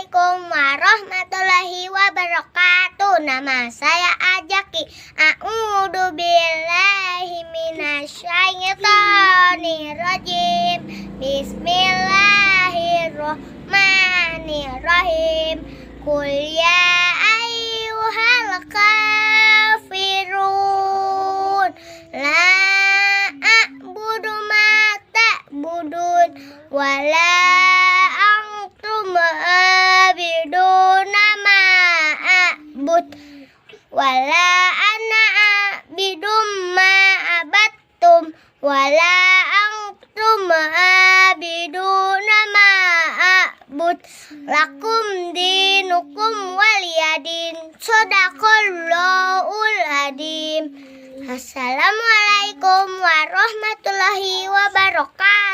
Assalamualaikum warahmatullahi wabarakatuh. Nama saya Ajaki. A'udzubillahi minasyaitonirrajim. Bismillahirrahmanirrahim. Qul ya ayyuhal kafirun la a'budu ma ta'budun wala wala ana abidum ma abattum wala antum abiduna ma abud lakum dinukum waliyadin. Shadaqallahul adim. Assalamualaikum warahmatullahi wabarakatuh.